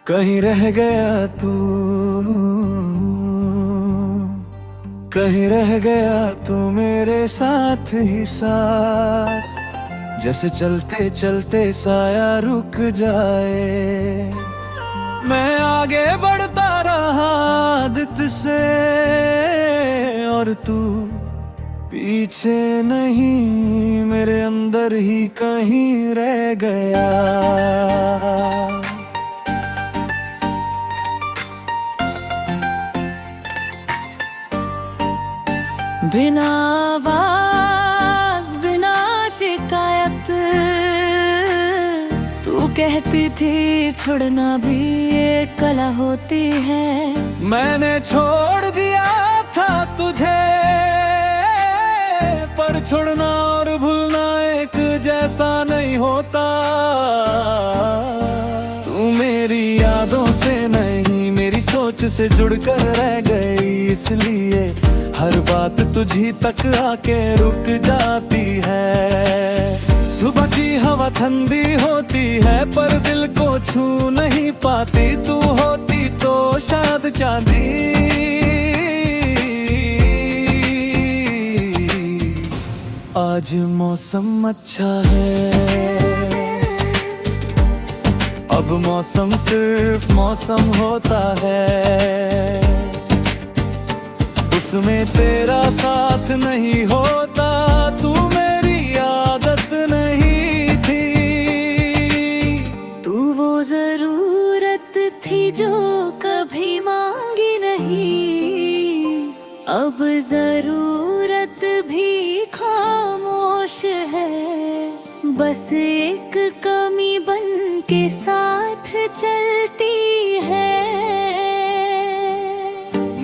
कहीं रह गया तू, कहीं रह गया तू मेरे साथ ही साथ। जैसे चलते चलते साया रुक जाए, मैं आगे बढ़ता रहा आदत से, और तू पीछे नहीं मेरे अंदर ही कहीं रह गया। बिना आवाज बिना शिकायत तू कहती थी छोड़ना भी एक कला होती है। मैंने छोड़ दिया था तुझे, पर छोड़ना और भूलना एक जैसा नहीं होता। तू मेरी यादों से नहीं मेरी सोच से जुड़कर रह गई, इसलिए हर बात तुझी तक आके रुक जाती है। सुबह की हवा ठंडी होती है पर दिल को छू नहीं पाती, तू होती तो शायद चांदी। आज मौसम अच्छा है, अब मौसम सिर्फ मौसम होता है, उसमें तेरा साथ नहीं होता। तू मेरी आदत नहीं थी, तू वो जरूरत थी जो कभी मांगी नहीं। अब जरूरत भी खामोश है, बस एक कमी बन के साथ चलती है।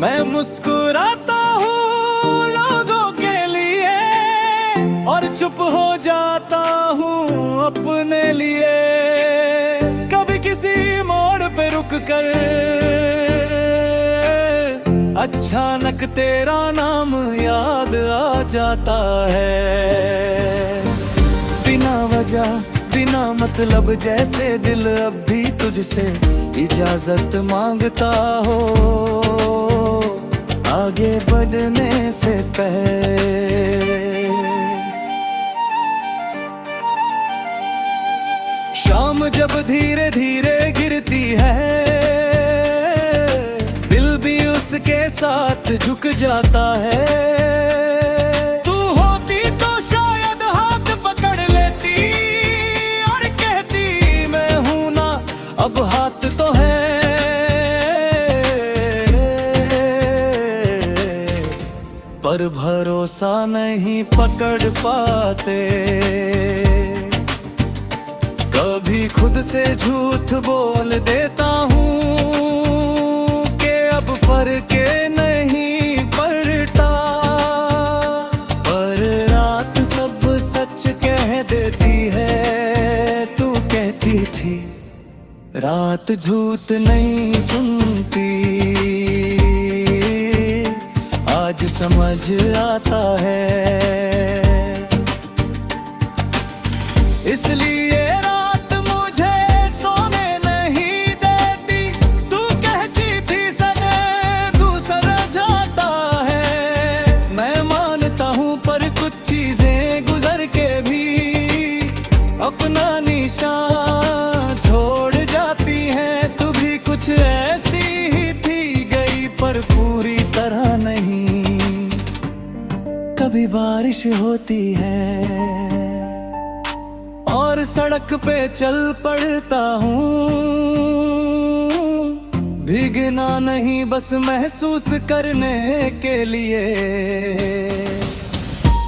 मैं मुस्कुराता हूँ लोगों के लिए और चुप हो जाता हूँ अपने लिए। कभी किसी मोड़ पे रुक कर अचानक तेरा नाम याद आ जाता है। बिना वजह बिना मतलब जैसे दिल अब भी तुझसे इजाजत मांगता हो, आगे बढ़ने से पहले। शाम जब धीरे धीरे गिरती है, दिल भी उसके साथ झुक जाता है। तू होती तो शायद हाथ पकड़ लेती और कहती मैं हूं ना, अब हाथ तो है पर भरोसा नहीं पकड़ पाते। कभी खुद से झूठ बोल देता हूँ कि अब फर्क नहीं पड़ता, पर रात सब सच कह देती है। तू कहती थी रात झूठ नहीं सुनती, आज समझ आता है। इसलिए रात मुझे सोने नहीं देती, तू कहती थी सने दूसरा जाता है। मैं मानता हूँ पर कुछ चीजें गुजर के भी अपना निशान छोड़ जाती हैं। तू भी कुछ ऐसी ही थी, गई पर पूरी तरह नहीं। कभी बारिश होती है और सड़क पे चल पड़ता हूँ, भीगना नहीं बस महसूस करने के लिए।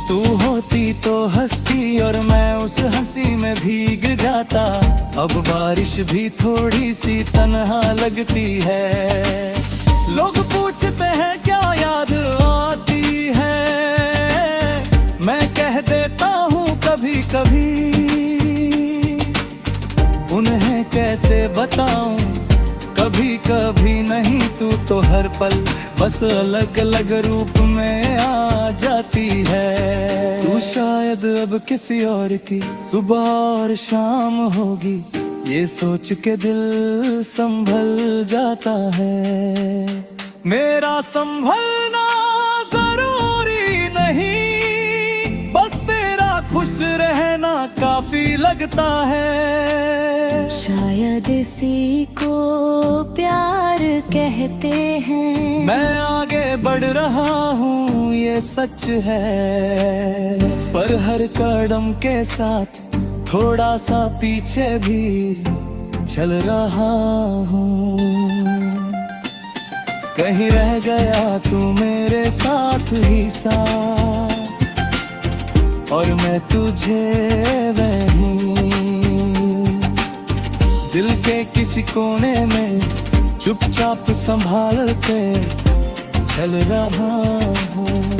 तू होती तो हंसती और मैं उस हंसी में भीग जाता, अब बारिश भी थोड़ी सी तन्हा लगती है। लोग पूछते हैं क्या याद आती है, मैं कह देता हूँ कभी कभी। उन्हें कैसे बताऊं, कभी कभी नहीं तू तो हर पल बस अलग अलग रूप में आ जाती है। तू शायद अब किसी और की सुबह और शाम होगी, ये सोच के दिल संभल जाता है। मेरा संभलना जरूरी नहीं, बस तेरा खुश रहना काफी लगता है। शायद इसी को प्यार कहते हैं। मैं आगे बढ़ रहा हूँ ये सच है, पर हर कदम के साथ थोड़ा सा पीछे भी चल रहा हूँ। कहीं रह गया तू मेरे साथ ही साथ, और मैं तुझे वहीं दिल के किसी कोने में चुपचाप संभाल के चल रहा हूँ।